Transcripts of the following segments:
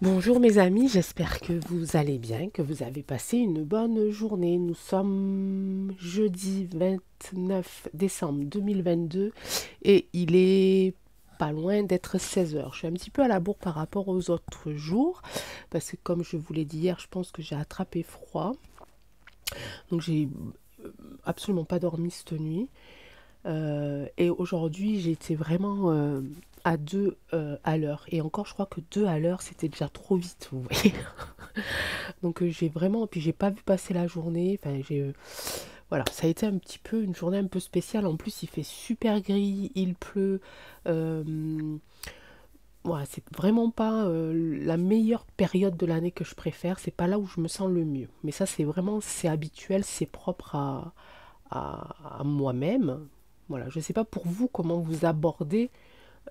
Bonjour mes amis, j'espère que vous allez bien, que vous avez passé une bonne journée. Nous sommes jeudi 29 décembre 2022 et il est pas loin d'être 16 heures. Je suis un petit peu à la bourre par rapport aux autres jours parce que comme je vous l'ai dit hier, je pense que j'ai attrapé froid. Donc j'ai absolument pas dormi cette nuit. Et aujourd'hui, j'ai été vraiment à 2 à l'heure. Et encore, je crois que 2 à l'heure, c'était déjà trop vite, vous voyez. Donc j'ai vraiment, puis j'ai pas vu passer la journée. Enfin, voilà, ça a été un petit peu une journée un peu spéciale. En plus, il fait super gris, il pleut. Euh, voilà, c'est vraiment pas la meilleure période de l'année que je préfère. C'est pas là où je me sens le mieux. Mais ça, c'est vraiment, c'est habituel, c'est propre à moi-même. Voilà, je sais pas pour vous comment vous abordez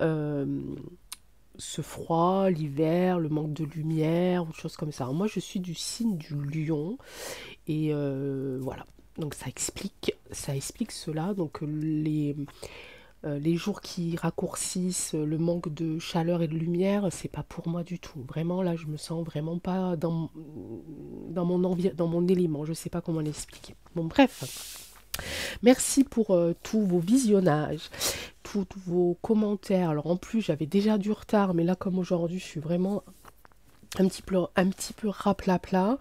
euh, ce froid, l'hiver, le manque de lumière, ou choses comme ça. Alors moi, je suis du signe du lion et voilà. Donc ça explique cela. Donc les jours qui raccourcissent, le manque de chaleur et de lumière, c'est pas pour moi du tout. Vraiment là, je me sens vraiment pas dans mon élément. Je sais pas comment l'expliquer. Bon bref. Merci pour tous vos visionnages, tous vos commentaires. Alors en plus, j'avais déjà du retard, mais là comme aujourd'hui, je suis vraiment un petit peu raplapla.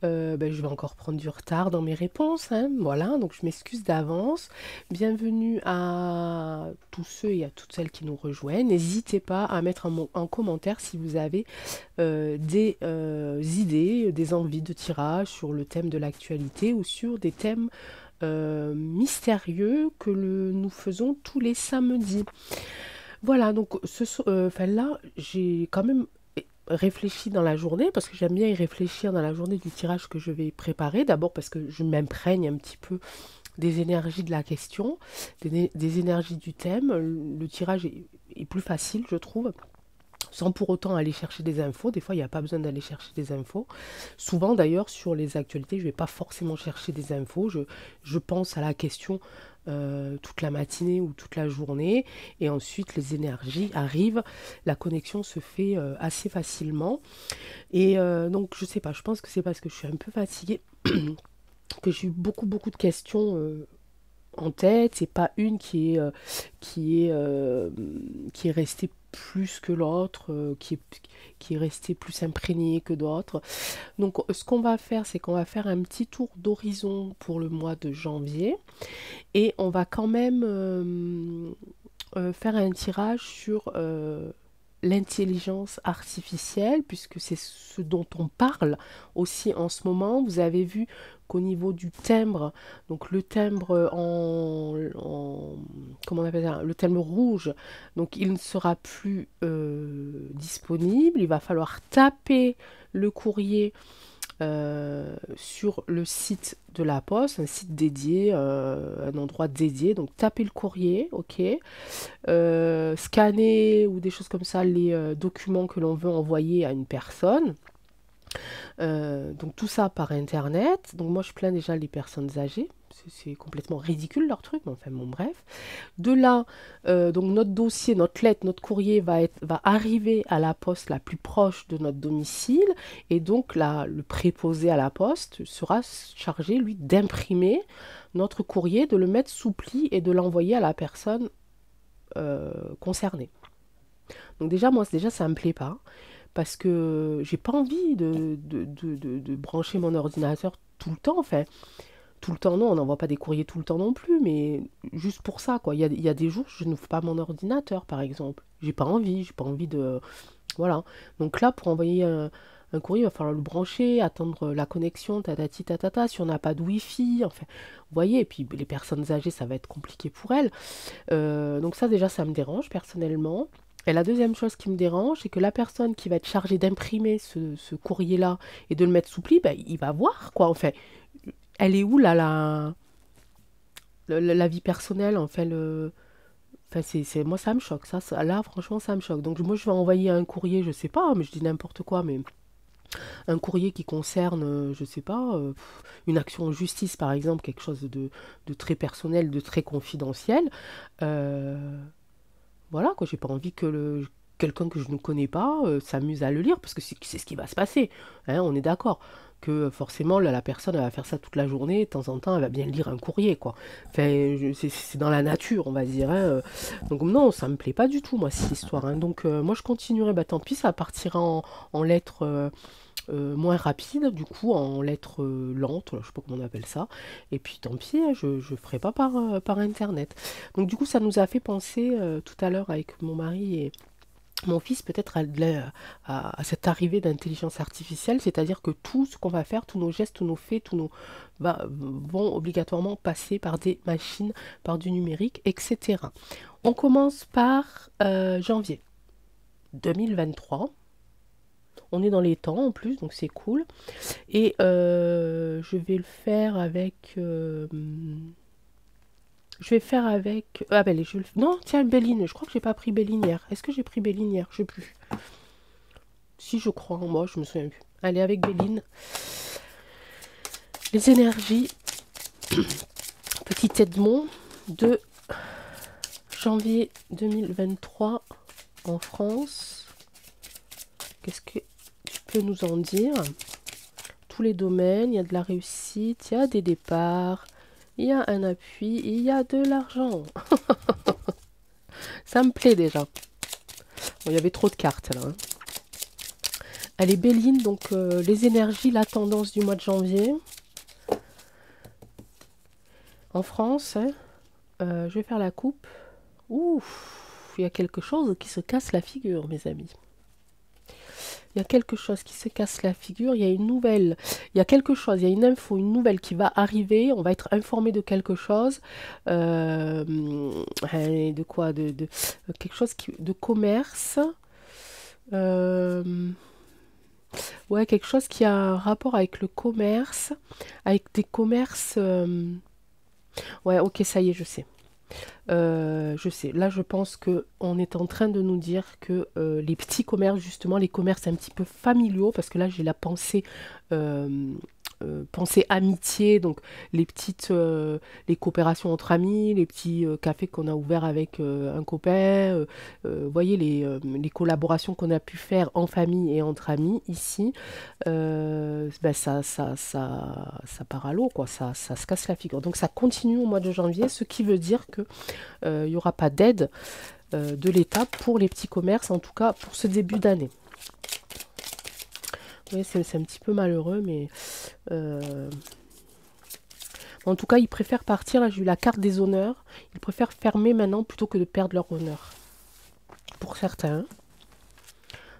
Ben, je vais encore prendre du retard dans mes réponses, hein. Voilà, donc je m'excuse d'avance. Bienvenue à tous ceux et à toutes celles qui nous rejoignent. N'hésitez pas à mettre en commentaire si vous avez des idées, des envies de tirage sur le thème de l'actualité ou sur des thèmes mystérieux que nous faisons tous les samedis. Voilà, donc enfin là, j'ai quand même réfléchi dans la journée, parce que j'aime bien y réfléchir dans la journée du tirage que je vais préparer. D'abord parce que je m'imprègne un petit peu des énergies de la question, des énergies du thème. Le tirage est plus facile, je trouve, sans pour autant aller chercher des infos. Des fois, il n'y a pas besoin d'aller chercher des infos. Souvent, d'ailleurs, sur les actualités, je ne vais pas forcément chercher des infos. Je pense à la question toute la matinée ou toute la journée. Et ensuite, les énergies arrivent. La connexion se fait assez facilement. Et donc, je ne sais pas, je pense que c'est parce que je suis un peu fatiguée que j'ai eu beaucoup de questions en tête. C'est pas une qui est, euh, qui est restée plus que l'autre, qui est restée plus imprégnée que d'autres. Donc ce qu'on va faire, c'est qu'on va faire un petit tour d'horizon pour le mois de janvier et on va quand même faire un tirage sur l'intelligence artificielle, puisque c'est ce dont on parle aussi en ce moment. Vous avez vu qu'au niveau du timbre, donc le timbre comment on appelle ça, le timbre rouge, donc il ne sera plus disponible. Il va falloir taper le courrier sur le site de la poste, un site dédié, un endroit dédié. Donc tapez le courrier, ok, scanner ou des choses comme ça les documents que l'on veut envoyer à une personne. Donc tout ça par internet. Donc moi je plains déjà les personnes âgées. C'est complètement ridicule leur truc, mais enfin bon bref. De là, donc notre dossier, notre lettre, notre courrier va arriver à la poste la plus proche de notre domicile. Et donc là, le préposé à la poste sera chargé, lui, d'imprimer notre courrier, de le mettre sous pli et de l'envoyer à la personne concernée. Donc déjà, moi, déjà, ça me plaît pas parce que j'ai pas envie de brancher mon ordinateur tout le temps. Enfin, tout le temps, non, on n'envoie pas des courriers tout le temps non plus, mais juste pour ça, quoi. Il y a des jours, je n'ouvre pas mon ordinateur, par exemple. J'ai pas envie de... Voilà. Donc là, pour envoyer un courrier, il va falloir le brancher, attendre la connexion, tatati tatata, si on n'a pas de Wi-Fi, enfin, vous voyez, et puis les personnes âgées, ça va être compliqué pour elles. Donc ça, déjà, ça me dérange personnellement. Et la deuxième chose qui me dérange, c'est que la personne qui va être chargée d'imprimer ce courrier-là et de le mettre sous pli, ben, il va voir, quoi. Enfin, elle est où, là, la vie personnelle, enfin, enfin moi, ça me choque, là, franchement, ça me choque. Donc, moi, je vais envoyer un courrier, je sais pas, mais je dis n'importe quoi, mais un courrier qui concerne, je sais pas, une action en justice, par exemple, quelque chose de très personnel, de très confidentiel. Euh, voilà, quoi, j'ai pas envie quelqu'un que je ne connais pas s'amuse à le lire, parce que c'est ce qui va se passer, hein, on est d'accord que forcément la personne elle va faire ça toute la journée, de temps en temps elle va bien lire un courrier quoi. Enfin, c'est dans la nature on va dire. Hein. Donc non, ça me plaît pas du tout moi cette histoire. Hein. Donc moi je continuerai, bah tant pis, ça partira en lettres moins rapides, du coup en lettres lentes, je sais pas comment on appelle ça. Et puis tant pis, hein, je ferai pas par internet. Donc du coup ça nous a fait penser tout à l'heure avec mon mari et mon fils peut-être à cette arrivée d'intelligence artificielle, c'est-à-dire que tout ce qu'on va faire, tous nos gestes, tous nos faits, vont obligatoirement passer par des machines, par du numérique, etc. On commence par janvier 2023. On est dans les temps en plus, donc c'est cool. Et je vais le faire avec... je vais faire avec... Ah ben, non, tiens, Béline. Je crois que j'ai pas pris Béline hier. Est-ce que j'ai pris Béline hier? Je sais plus. Si, je crois. Moi, je me souviens plus. Allez, avec Béline. Les énergies. Petit Edmond de janvier 2023 en France. Qu'est-ce que tu peux nous en dire? Tous les domaines, il y a de la réussite, il y a des départs, il y a un appui, il y a de l'argent. Ça me plaît déjà. Bon, il y avait trop de cartes là. Hein. Allez, Béline, donc les énergies, la tendance du mois de janvier. En France, hein, je vais faire la coupe. Ouf, il y a quelque chose qui se casse la figure, mes amis. Il y a quelque chose qui se casse la figure, il y a une nouvelle, il y a quelque chose, il y a une info, une nouvelle qui va arriver, on va être informé de quelque chose, de quoi, de quelque chose de commerce, ouais, quelque chose qui a un rapport avec le commerce, avec des commerces, ouais, ok, ça y est, je sais. Je sais, là je pense que on est en train de nous dire que les petits commerces, justement, les commerces un petit peu familiaux, parce que là j'ai la pensée, pensée amitié, donc les coopérations entre amis, les petits cafés qu'on a ouverts avec un copain, vous voyez les collaborations qu'on a pu faire en famille et entre amis ici, ben ça part à l'eau, quoi, ça se casse la figure. Donc ça continue au mois de janvier, ce qui veut dire que il n'y aura pas d'aide de l'État pour les petits commerces, en tout cas pour ce début d'année. Oui, c'est un petit peu malheureux, mais en tout cas, ils préfèrent partir. Là, j'ai eu la carte des honneurs. Ils préfèrent fermer maintenant plutôt que de perdre leur honneur. Pour certains.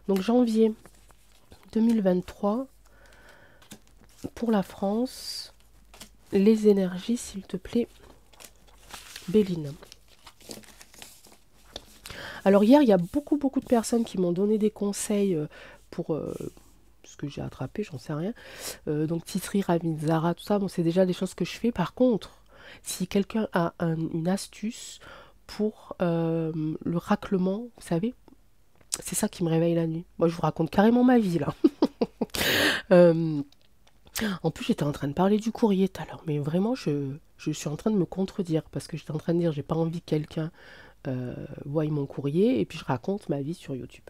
Donc, janvier 2023, pour la France, les énergies, s'il te plaît, Béline. Alors, hier, il y a beaucoup de personnes qui m'ont donné des conseils pour... ce que j'ai attrapé, j'en sais rien. Donc Titri, Ravinzara, tout ça, bon, c'est déjà des choses que je fais. Par contre, si quelqu'un a une astuce pour le raclement, vous savez, c'est ça qui me réveille la nuit. Moi, je vous raconte carrément ma vie, là. En plus, j'étais en train de parler du courrier tout à l'heure, mais vraiment, je suis en train de me contredire, parce que j'étais en train de dire, j'ai pas envie que quelqu'un voie mon courrier, et puis je raconte ma vie sur YouTube.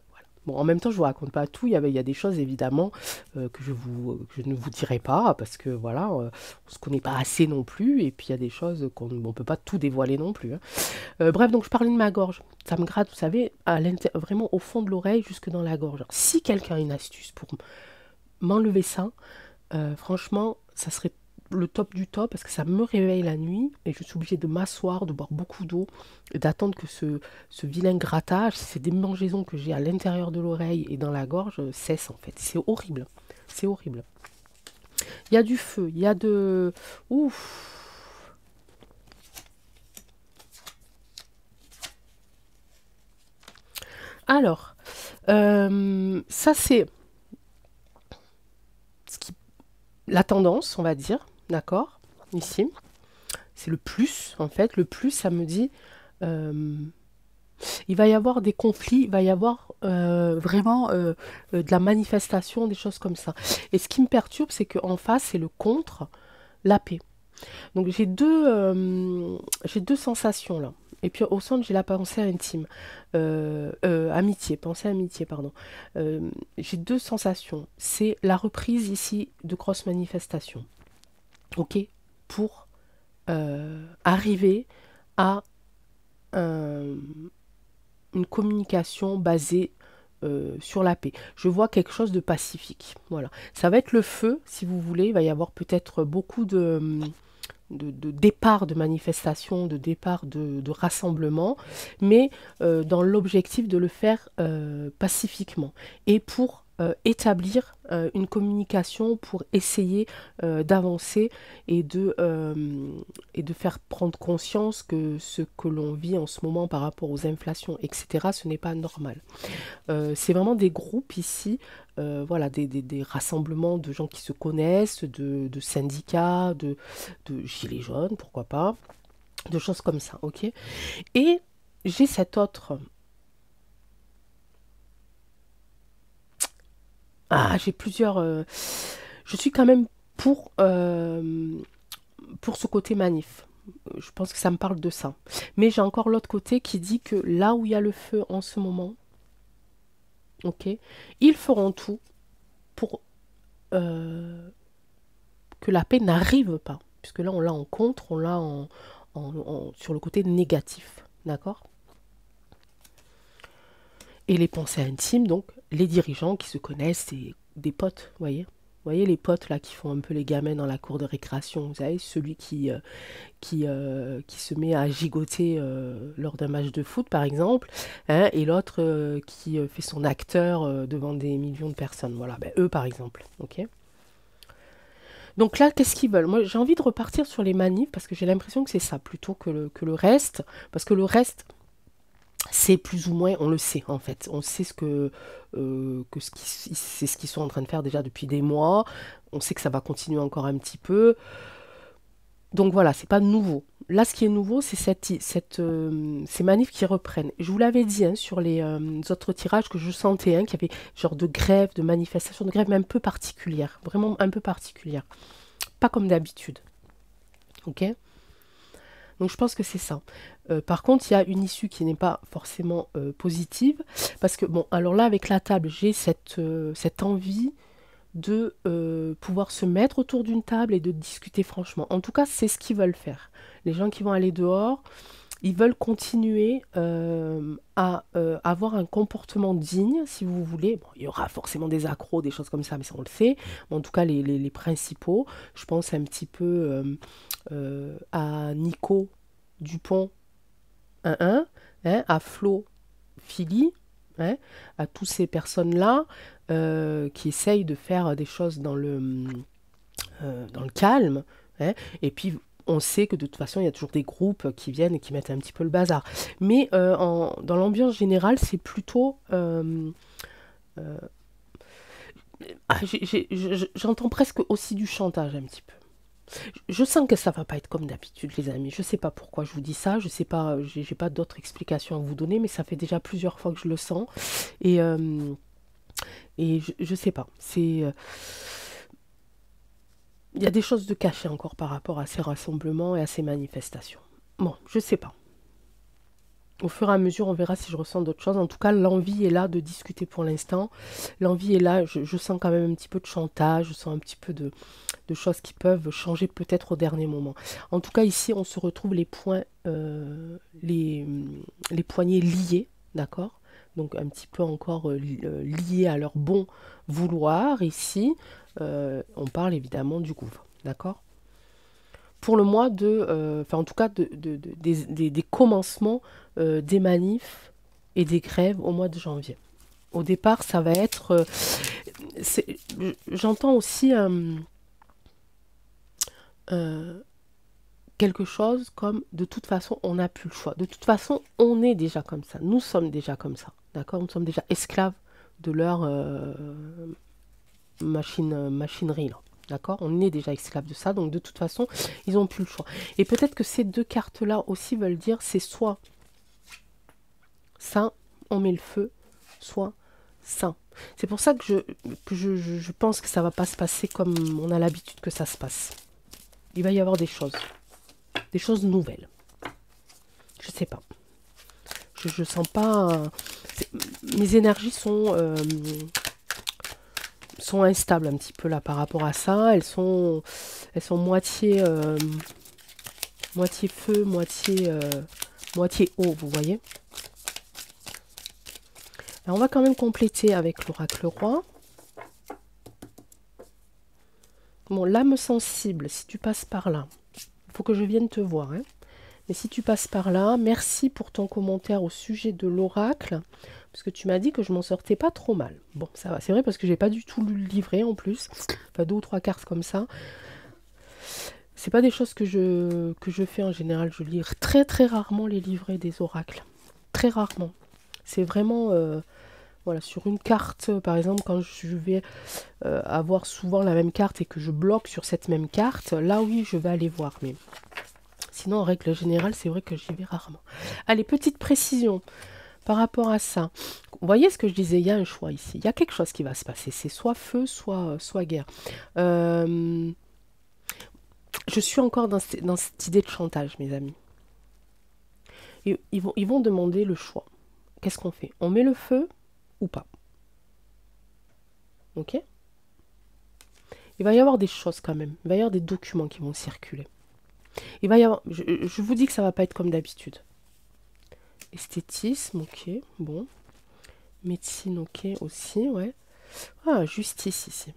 Bon, en même temps, je vous raconte pas tout. Il y a des choses évidemment que je ne vous dirai pas parce que voilà, on se connaît pas assez non plus. Et puis il y a des choses qu'on ne peut pas tout dévoiler non plus. Hein. Bref, donc je parlais de ma gorge. Ça me gratte, vous savez, vraiment au fond de l'oreille, jusque dans la gorge. Alors, si quelqu'un a une astuce pour m'enlever ça, franchement, ça serait le top du top parce que ça me réveille la nuit et je suis obligée de m'asseoir, de boire beaucoup d'eau et d'attendre que ce vilain grattage, ces démangeaisons que j'ai à l'intérieur de l'oreille et dans la gorge cessent en fait. C'est horrible. C'est horrible. Il y a du feu, il y a de... Ouf. Alors, ça c'est la tendance, on va dire. D'accord, ici, c'est le plus, en fait, le plus, ça me dit, il va y avoir des conflits, il va y avoir vraiment de la manifestation, des choses comme ça. Et ce qui me perturbe, c'est qu'en face, c'est le contre, la paix. Donc j'ai deux sensations là. Et puis au centre, j'ai la pensée intime. Amitié, pensée amitié, pardon. J'ai deux sensations. C'est la reprise ici de grosses manifestations. Ok? Pour arriver à un- une communication basée sur la paix. Je vois quelque chose de pacifique. Voilà. Ça va être le feu, si vous voulez. Il va y avoir peut-être beaucoup de départ de manifestation, de départ de rassemblement, mais dans l'objectif de le faire pacifiquement et pour établir une communication pour essayer d'avancer et de faire prendre conscience que ce que l'on vit en ce moment par rapport aux inflations, etc., ce n'est pas normal. C'est vraiment des groupes ici, voilà, des rassemblements de gens qui se connaissent, de syndicats, de gilets jaunes, pourquoi pas, de choses comme ça, ok? Et j'ai cette autre... Ah, j'ai plusieurs... je suis quand même pour ce côté manif. Je pense que ça me parle de ça. Mais j'ai encore l'autre côté qui dit que là où il y a le feu en ce moment, ok, ils feront tout pour que la paix n'arrive pas. Puisque là, on l'a en contre, on l'a sur le côté négatif. D'accord? Et les pensées intimes, donc, les dirigeants qui se connaissent, c'est des potes, vous voyez? Vous voyez les potes là qui font un peu les gamins dans la cour de récréation, vous savez, celui qui se met à gigoter lors d'un match de foot par exemple, hein, et l'autre qui fait son acteur devant des millions de personnes. Voilà, ben, eux par exemple, ok? Donc là, qu'est-ce qu'ils veulent? Moi, j'ai envie de repartir sur les manifs parce que j'ai l'impression que c'est ça plutôt que le reste. Parce que le reste, c'est plus ou moins, on le sait en fait. On sait c'est ce qu'ils sont en train de faire déjà depuis des mois. On sait que ça va continuer encore un petit peu. Donc voilà, c'est pas nouveau. Là, ce qui est nouveau, c'est ces manifs qui reprennent. Je vous l'avais dit hein, sur les autres tirages que je sentais hein, qu'il y avait genre de grève, de manifestation, de grève, mais un peu particulière. Vraiment un peu particulière. Pas comme d'habitude. Ok? Donc je pense que c'est ça. Par contre, il y a une issue qui n'est pas forcément positive. Parce que, bon, alors là, avec la table, j'ai cette envie de pouvoir se mettre autour d'une table et de discuter franchement. En tout cas, c'est ce qu'ils veulent faire. Les gens qui vont aller dehors, ils veulent continuer à avoir un comportement digne, si vous voulez. Bon, il y aura forcément des accros, des choses comme ça, mais ça on le sait. Mais en tout cas, les principaux, je pense un petit peu à Nico Dupont 1-1, hein, à Flo Philly, hein, à toutes ces personnes-là qui essayent de faire des choses dans le calme. Hein, et puis, on sait que de toute façon, il y a toujours des groupes qui viennent et qui mettent un petit peu le bazar. Mais dans l'ambiance générale, c'est plutôt... j'entends presque aussi du chantage un petit peu. Je sens que ça va pas être comme d'habitude, les amis. Je sais pas pourquoi je vous dis ça. Je sais pas, j'ai pas d'autres explications à vous donner, mais ça fait déjà plusieurs fois que je le sens. Et, euh, et je sais pas. Il y a des choses de cachées encore par rapport à ces rassemblements et à ces manifestations. Bon, je sais pas. Au fur et à mesure, on verra si je ressens d'autres choses. En tout cas, l'envie est là de discuter pour l'instant. L'envie est là. Je sens quand même un petit peu de chantage. Je sens un petit peu de choses qui peuvent changer peut-être au dernier moment. En tout cas, ici, on se retrouve les poignets liés, d'accord? Donc un petit peu encore liés à leur bon vouloir. Ici, on parle évidemment du gouffre, d'accord? Pour le mois enfin en tout cas des commencements des manifs et des grèves au mois de janvier. Au départ, ça va être... j'entends aussi euh, quelque chose comme de toute façon, on n'a plus le choix. De toute façon, on est déjà comme ça. Nous sommes déjà comme ça. D'accord? Nous sommes déjà esclaves de leur machinerie. Là. D'accord? On est déjà esclaves de ça. Donc, de toute façon, ils n'ont plus le choix. Et peut-être que ces deux cartes-là aussi veulent dire c'est soit ça, on met le feu, soit ça. C'est pour ça que je pense que ça va pas se passer comme on a l'habitude que ça se passe. Il va y avoir des choses nouvelles. Je sais pas. Je sens pas... mes énergies sont instables un petit peu là par rapport à ça. Elles sont moitié, moitié feu, moitié eau, vous voyez. Alors on va quand même compléter avec l'oracle roi. Bon, l'âme sensible, si tu passes par là, il faut que je vienne te voir. Hein. Mais si tu passes par là, merci pour ton commentaire au sujet de l'oracle. Parce que tu m'as dit que je m'en sortais pas trop mal. Bon, ça va, c'est vrai parce que j'ai pas du tout lu le livret en plus. Enfin, 2 ou 3 cartes comme ça. C'est pas des choses que je fais en général. Je lis très très rarement les livrets des oracles. Très rarement. C'est vraiment... voilà, sur une carte, par exemple, quand je vais avoir souvent la même carte et que je bloque sur cette même carte, là oui, je vais aller voir. Mais sinon, en règle générale, c'est vrai que j'y vais rarement. Allez, petite précision par rapport à ça. Vous voyez ce que je disais, il y a un choix ici. Il y a quelque chose qui va se passer. C'est soit feu, soit guerre. Je suis encore dans cette idée de chantage, mes amis. Ils vont demander le choix. Qu'est-ce qu'on fait? On met le feu ou pas? Ok? Il va y avoir des choses quand même. Il va y avoir des documents qui vont circuler. Il va y avoir... Je vous dis que ça va pas être comme d'habitude. Esthétisme, ok, bon. Médecine, ok, aussi, ouais. Ah, justice ici.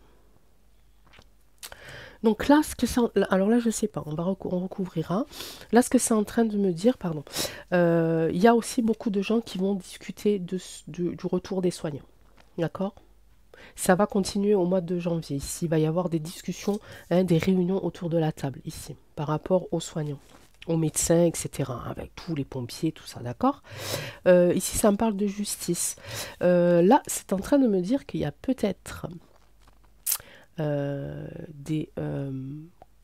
Donc là, ce que ça... Alors là, je sais pas, on recouvrira. Là, ce que c'est en train de me dire, pardon, il y a aussi beaucoup de gens qui vont discuter du retour des soignants. D'accord? Ça va continuer au mois de janvier. Ici, il va y avoir des discussions, hein, des réunions autour de la table, ici, par rapport aux soignants, aux médecins, etc., avec tous les pompiers, tout ça, d'accord? Ici, ça me parle de justice. Là, c'est en train de me dire qu'il y a peut-être des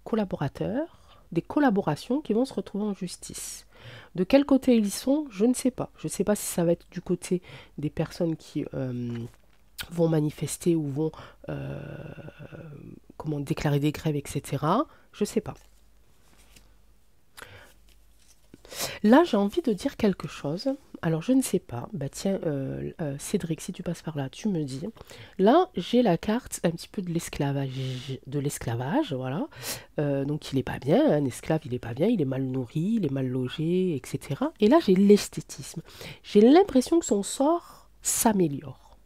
collaborateurs, des collaborations qui vont se retrouver en justice. De quel côté ils sont, je ne sais pas. Je ne sais pas si ça va être du côté des personnes qui vont manifester ou vont comment déclarer des grèves, etc. Je ne sais pas. Là, j'ai envie de dire quelque chose. Alors, je ne sais pas. Bah tiens, Cédric, si tu passes par là, tu me dis. Là, j'ai la carte un petit peu de l'esclavage, voilà. Donc, il n'est pas bien. Un esclave, il n'est pas bien. Il est mal nourri, il est mal logé, etc. Et là, j'ai l'esthétisme. J'ai l'impression que son sort s'améliore.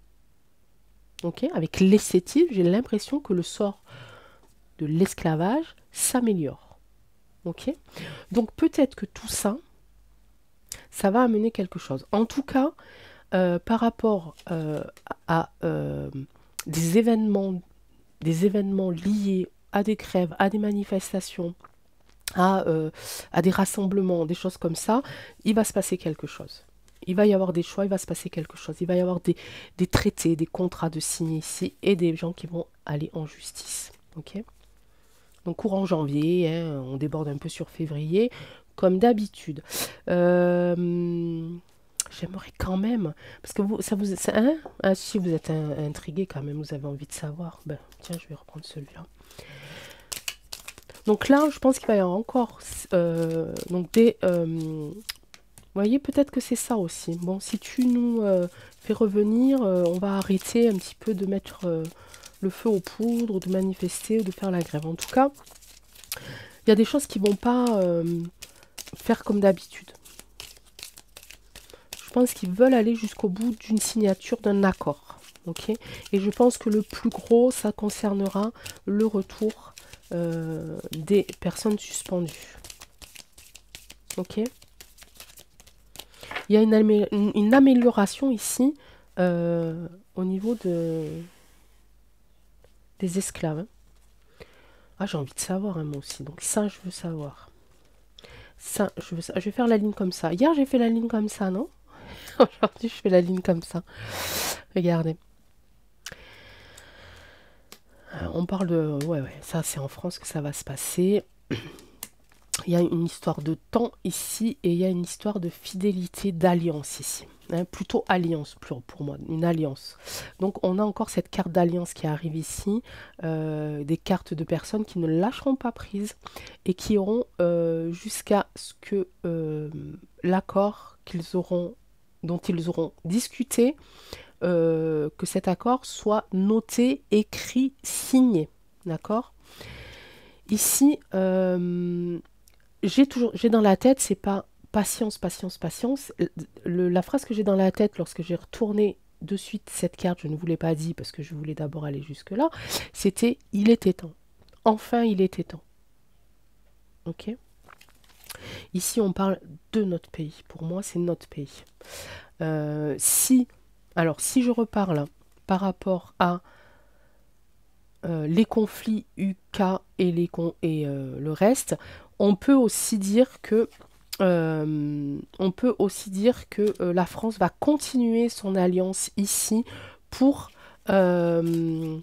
Ok? Avec l'esthétisme, j'ai l'impression que le sort de l'esclavage s'améliore. Ok? Donc, peut-être que tout ça, ça va amener quelque chose. En tout cas, par rapport à des événements liés à des grèves, à des manifestations, à des rassemblements, des choses comme ça, il va se passer quelque chose. Il va y avoir des choix, il va se passer quelque chose. Il va y avoir des traités, des contrats de signer ici et des gens qui vont aller en justice. Ok? Donc courant janvier, hein, on déborde un peu sur février, comme d'habitude. J'aimerais quand même, parce que hein, ah, si vous êtes intrigué quand même, vous avez envie de savoir. Ben, tiens, je vais reprendre celui-là. Donc là, je pense qu'il va y avoir encore donc des... vous voyez, peut-être que c'est ça aussi. Bon, si tu nous fais revenir, on va arrêter un petit peu de mettre le feu aux poudres, de manifester, ou de faire la grève. En tout cas, il y a des choses qui vont pas faire comme d'habitude. Je pense qu'ils veulent aller jusqu'au bout d'une signature, d'un accord. Ok? Et je pense que le plus gros, ça concernera le retour des personnes suspendues. Ok? Il y a une amélioration ici au niveau des esclaves. Hein. Ah, j'ai envie de savoir, hein, moi aussi. Donc ça, je veux savoir. Ça, je veux ça. Je vais faire la ligne comme ça. Hier, j'ai fait la ligne comme ça, non? Aujourd'hui, je fais la ligne comme ça. Regardez. On parle de... Ouais, ça, c'est en France que ça va se passer. il y a une histoire de temps ici et il y a une histoire de fidélité, d'alliance ici. Hein, plutôt alliance pour moi, une alliance. Donc on a encore cette carte d'alliance qui arrive ici, des cartes de personnes qui ne lâcheront pas prise et qui auront jusqu'à ce que l'accord dont ils auront discuté, que cet accord soit noté, écrit, signé. D'accord? Ici, j'ai dans la tête, c'est pas patience, patience, patience. La phrase que j'ai dans la tête lorsque j'ai retourné de suite cette carte, je ne vous l'ai pas dit parce que je voulais d'abord aller jusque-là, c'était il était temps. Enfin, il était temps. Ok? Ici, on parle de notre pays. Pour moi, c'est notre pays. Si je reparle par rapport à les conflits UK et le reste, on peut aussi dire que la France va continuer son alliance ici pour je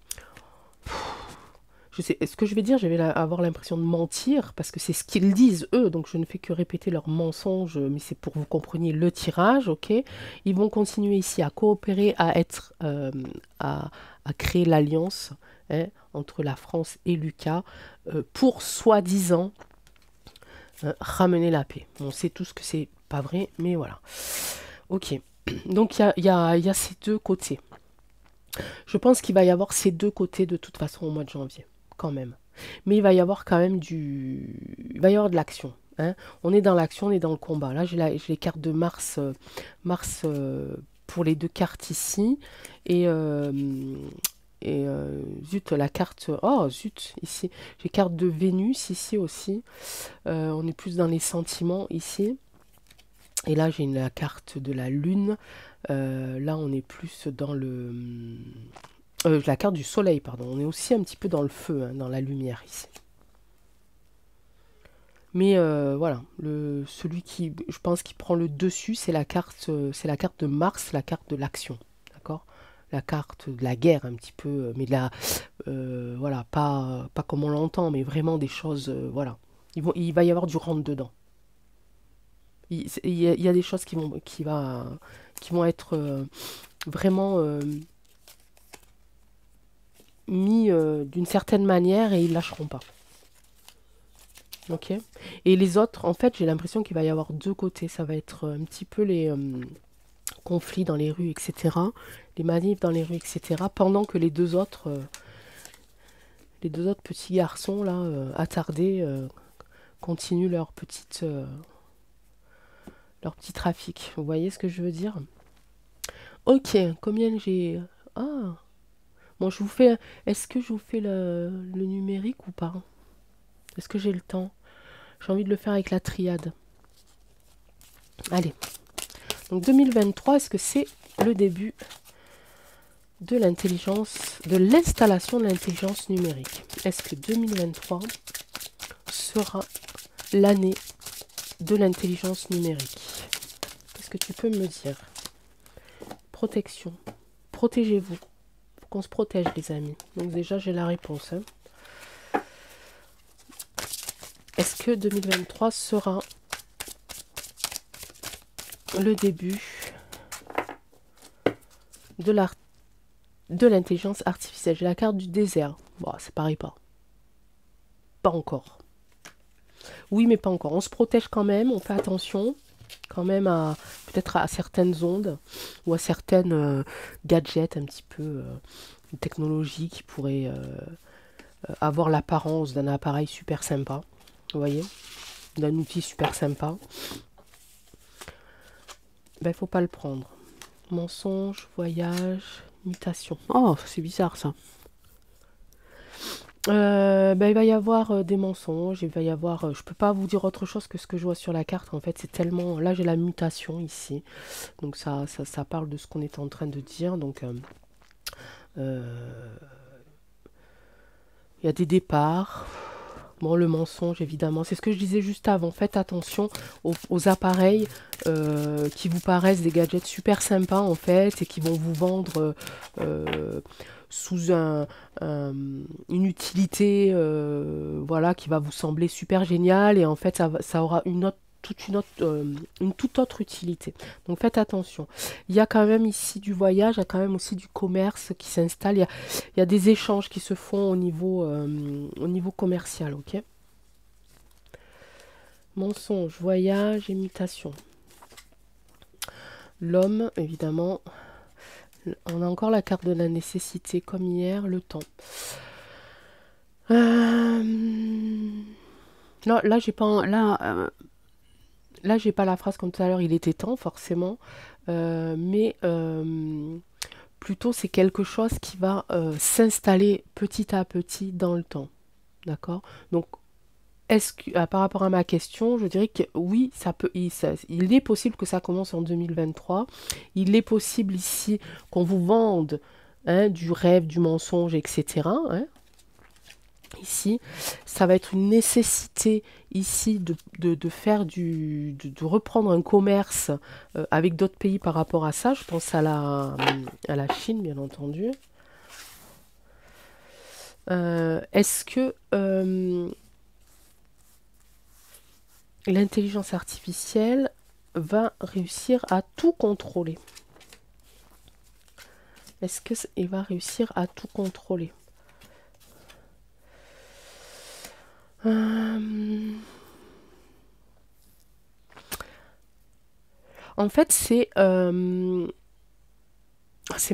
sais, ce que je vais dire, je vais avoir l'impression de mentir, parce que c'est ce qu'ils disent, eux, donc je ne fais que répéter leurs mensonges, mais c'est pour que vous compreniez le tirage, ok? Ils vont continuer ici à coopérer, à créer l'alliance, hein, entre la France et l'UK, pour soi-disant ramener la paix. On sait tous que c'est pas vrai, mais voilà. Ok, donc il y a ces deux côtés. Je pense qu'il va y avoir ces deux côtés de toute façon au mois de janvier, quand même. Mais il va y avoir quand même il va y avoir de l'action. Hein. On est dans l'action, on est dans le combat. Là, j'ai les cartes de Mars, pour les deux cartes ici. Et zut, la carte... Oh, zut, ici. J'ai carte de Vénus ici aussi. On est plus dans les sentiments ici. Et là, j'ai la carte de la Lune. Là, on est plus dans la carte du Soleil, pardon. On est aussi un petit peu dans le feu, hein, dans la lumière ici. Mais voilà, celui qui, je pense, qui prend le dessus, c'est la carte de Mars, la carte de l'action. D'accord? La carte de la guerre, un petit peu, mais voilà, pas comme on l'entend, mais vraiment des choses, voilà. Il va y avoir du rentre-dedans. Il y a des choses qui vont être vraiment mis d'une certaine manière et ils lâcheront pas. Ok. Et les autres, en fait, j'ai l'impression qu'il va y avoir deux côtés. Ça va être un petit peu les conflits dans les rues, etc. Les manifs dans les rues, etc. Pendant que les deux autres petits garçons là, attardés, continuent leur petit trafic. Vous voyez ce que je veux dire? Ok, combien j'ai... Ah, bon, je vous fais... Est-ce que je vous fais le numérique ou pas? Est-ce que j'ai le temps? J'ai envie de le faire avec la triade. Allez. Donc 2023, est-ce que c'est le début de l'installation de l'intelligence numérique? Est-ce que 2023 sera l'année de l'intelligence numérique? Qu'est-ce que tu peux me dire? Protection. Protégez-vous. Faut qu'on se protège, les amis. Donc déjà, j'ai la réponse. Hein. Est-ce que 2023 sera le début de l'intelligence artificielle? J'ai la carte du désert. Bon, c'est pareil pas. Pas encore. Oui, mais pas encore. On se protège quand même, on fait attention quand même peut-être à certaines ondes ou à certaines gadgets un petit peu technologiques qui pourraient avoir l'apparence d'un appareil super sympa. Vous voyez? D'un outil super sympa. Ben, faut pas le prendre. Mensonge, voyage, mutation. Oh, c'est bizarre ça. Ben, il va y avoir des mensonges, il va y avoir... je peux pas vous dire autre chose que ce que je vois sur la carte, en fait, c'est tellement... Là, j'ai la mutation ici, donc ça parle de ce qu'on est en train de dire, donc... il y a des départs... Bon, le mensonge, évidemment, c'est ce que je disais juste avant. Faites attention aux appareils qui vous paraissent des gadgets super sympas, en fait, et qui vont vous vendre sous une utilité voilà, qui va vous sembler super géniale et en fait ça aura une toute autre utilité. Donc faites attention. Il y a quand même ici du voyage, il y a quand même aussi du commerce qui s'installe. Il y a des échanges qui se font au niveau commercial, ok? Mensonge, voyage, imitation. L'homme, évidemment. On a encore la carte de la nécessité, comme hier, le temps. Non, là, j'ai pas... Là, j'ai pas la phrase comme tout à l'heure, il était temps, forcément. Mais plutôt, c'est quelque chose qui va s'installer petit à petit dans le temps. D'accord? Donc, par rapport à ma question, je dirais que oui, il est possible que ça commence en 2023. Il est possible ici qu'on vous vende du rêve, du mensonge, etc. Ici, ça va être une nécessité ici de faire de reprendre un commerce avec d'autres pays par rapport à ça. Je pense à la Chine, bien entendu. Est-ce que l'intelligence artificielle va réussir à tout contrôler? Est-ce qu'il va réussir à tout contrôler? En fait, c'est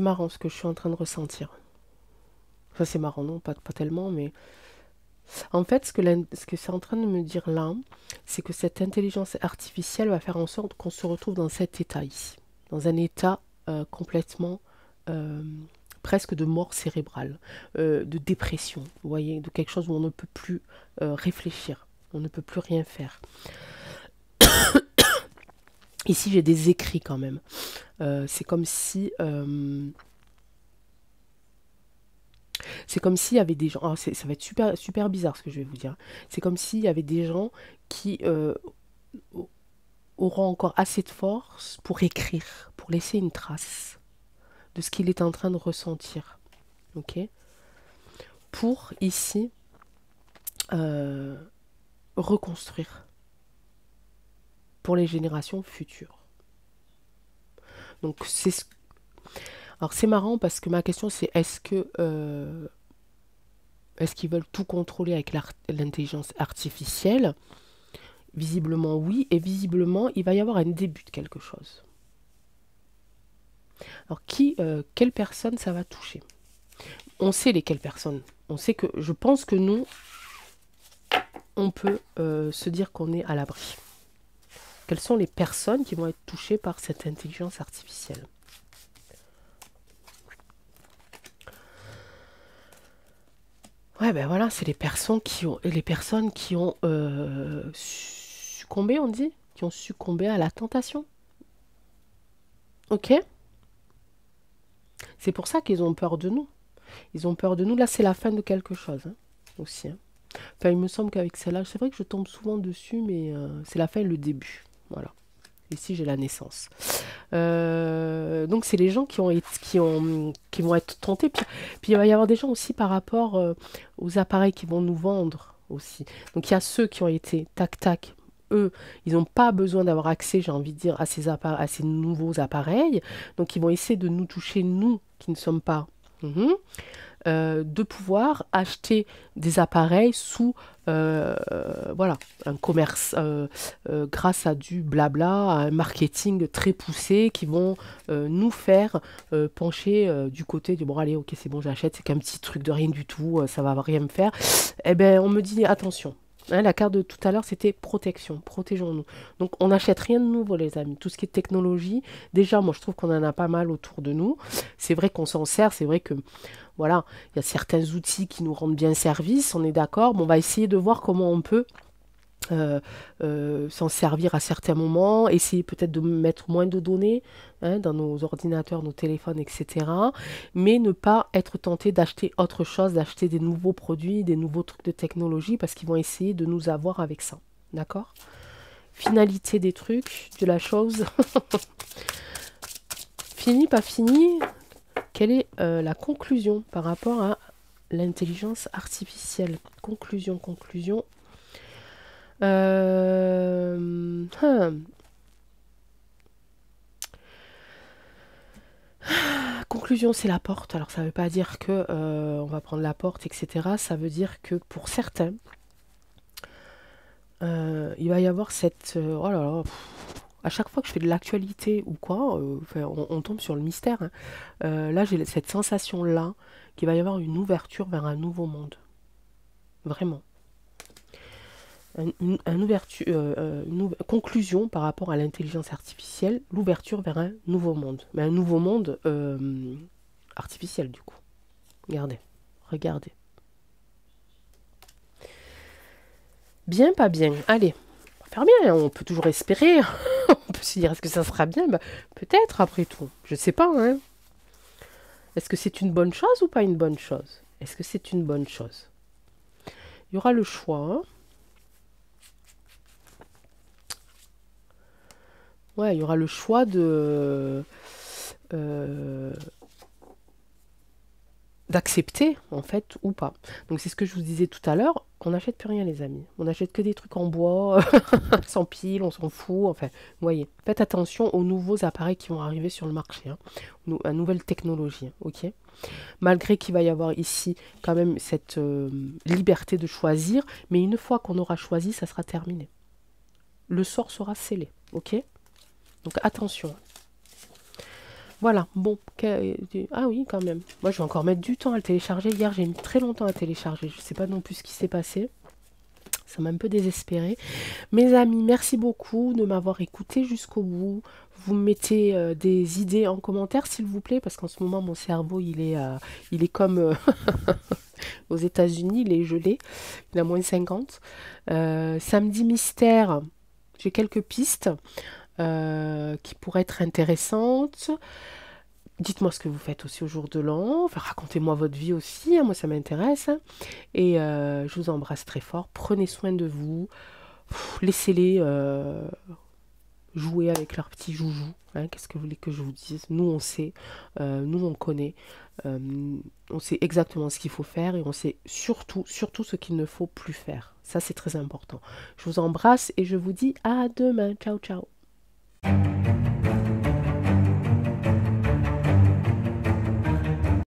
marrant ce que je suis en train de ressentir. Enfin, c'est marrant, non, pas tellement, mais... En fait, ce que c'est en train de me dire là, c'est que cette intelligence artificielle va faire en sorte qu'on se retrouve dans cet état ici. Dans un état complètement... presque de mort cérébrale, de dépression, vous voyez, de quelque chose où on ne peut plus réfléchir, on ne peut plus rien faire. Ici, j'ai des écrits quand même. C'est comme si... c'est comme s'il y avait des gens... Oh, ça va être super, super bizarre ce que je vais vous dire. C'est comme s'il y avait des gens qui auront encore assez de force pour écrire, pour laisser une trace de ce qu'il est en train de ressentir. Ok? Pour ici reconstruire pour les générations futures. Donc alors c'est marrant parce que ma question c'est est-ce qu'ils veulent tout contrôler avec l'intelligence artificielle? Visiblement oui, et visiblement il va y avoir un début de quelque chose. Alors quelle personne ça va toucher? On sait lesquelles personnes. On sait que, je pense que nous, on peut se dire qu'on est à l'abri. Quelles sont les personnes qui vont être touchées par cette intelligence artificielle? Ouais, ben voilà, c'est les personnes qui ont succombé, on dit, qui ont succombé à la tentation. Ok? C'est pour ça qu'ils ont peur de nous. Ils ont peur de nous. Là, c'est la fin de quelque chose aussi. Enfin, il me semble qu'avec celle-là, c'est vrai que je tombe souvent dessus, mais c'est la fin et le début. Voilà. Ici, j'ai la naissance. Donc, c'est les gens qui vont être tentés. Puis, il va y avoir des gens aussi par rapport aux appareils qui vont nous vendre aussi. Donc, il y a ceux qui ont été tac-tac. Eux, ils n'ont pas besoin d'avoir accès, j'ai envie de dire, à ces nouveaux appareils. Donc, ils vont essayer de nous toucher, nous, qui ne sommes pas... de pouvoir acheter des appareils sous voilà, un commerce grâce à du blabla, à un marketing très poussé qui vont nous faire pencher du côté du bon allez ok c'est bon j'achète, c'est qu'un petit truc de rien du tout, ça va rien me faire. Eh ben on me dit attention. La carte de tout à l'heure, c'était protection, protégeons-nous. Donc, on n'achète rien de nouveau, les amis. Tout ce qui est technologie, déjà, moi, je trouve qu'on en a pas mal autour de nous. C'est vrai qu'on s'en sert, c'est vrai que, voilà, il y a certains outils qui nous rendent bien service, on est d'accord. Bon, on va essayer de voir comment on peut s'en servir à certains moments, essayer peut-être de mettre moins de données dans nos ordinateurs, nos téléphones, etc. Mais ne pas être tenté d'acheter autre chose, d'acheter des nouveaux produits, des nouveaux trucs de technologie, parce qu'ils vont essayer de nous avoir avec ça. D'accord? Finalité des trucs, de la chose. Fini, pas fini? quelle est la conclusion par rapport à l'intelligence artificielle? Conclusion. Hum. Conclusion, c'est la porte. Alors, ça ne veut pas dire que on va prendre la porte, etc. Ça veut dire que pour certains, il va y avoir cette... oh là là, à chaque fois que je fais de l'actualité ou quoi, enfin, on tombe sur le mystère, hein. Là, j'ai cette sensation-là qu'il va y avoir une ouverture vers un nouveau monde. Vraiment. Une conclusion par rapport à l'intelligence artificielle, l'ouverture vers un nouveau monde. Mais un nouveau monde artificiel, du coup. Regardez. Bien, pas bien. Allez, on va faire bien, hein. On peut toujours espérer. On peut se dire, est-ce que ça sera bien? Bah, peut-être, après tout. Je sais pas, hein. Est-ce que c'est une bonne chose ou pas une bonne chose? Est-ce que c'est une bonne chose? Il y aura le choix, hein. Ouais, il y aura le choix d'accepter, en fait, ou pas. Donc, c'est ce que je vous disais tout à l'heure. On n'achète plus rien, les amis. On n'achète que des trucs en bois, sans pile, on s'en fout. Enfin, vous voyez, faites attention aux nouveaux appareils qui vont arriver sur le marché, hein, à nouvelle technologie, ok? Malgré qu'il va y avoir ici quand même cette liberté de choisir, mais une fois qu'on aura choisi, ça sera terminé. Le sort sera scellé, ok? Donc attention. Voilà, bon, ah oui, quand même. Moi, je vais encore mettre du temps à le télécharger. Hier, j'ai mis très longtemps à télécharger. Je ne sais pas non plus ce qui s'est passé. Ça m'a un peu désespéré. Mes amis, merci beaucoup de m'avoir écouté jusqu'au bout. Vous me mettez des idées en commentaire, s'il vous plaît, parce qu'en ce moment, mon cerveau, il est comme aux États-Unis, il est gelé. Il a moins 50. Samedi mystère, j'ai quelques pistes qui pourraient être intéressantes. Dites-moi ce que vous faites aussi au jour de l'an. Enfin, racontez-moi votre vie aussi, hein, moi ça m'intéresse. Et je vous embrasse très fort. Prenez soin de vous. Laissez-les jouer avec leurs petits joujoux. Hein. Qu'est-ce que vous voulez que je vous dise? Nous, on sait. Nous, on connaît. On sait exactement ce qu'il faut faire et on sait surtout ce qu'il ne faut plus faire. Ça, c'est très important. Je vous embrasse et je vous dis à demain. Ciao, ciao.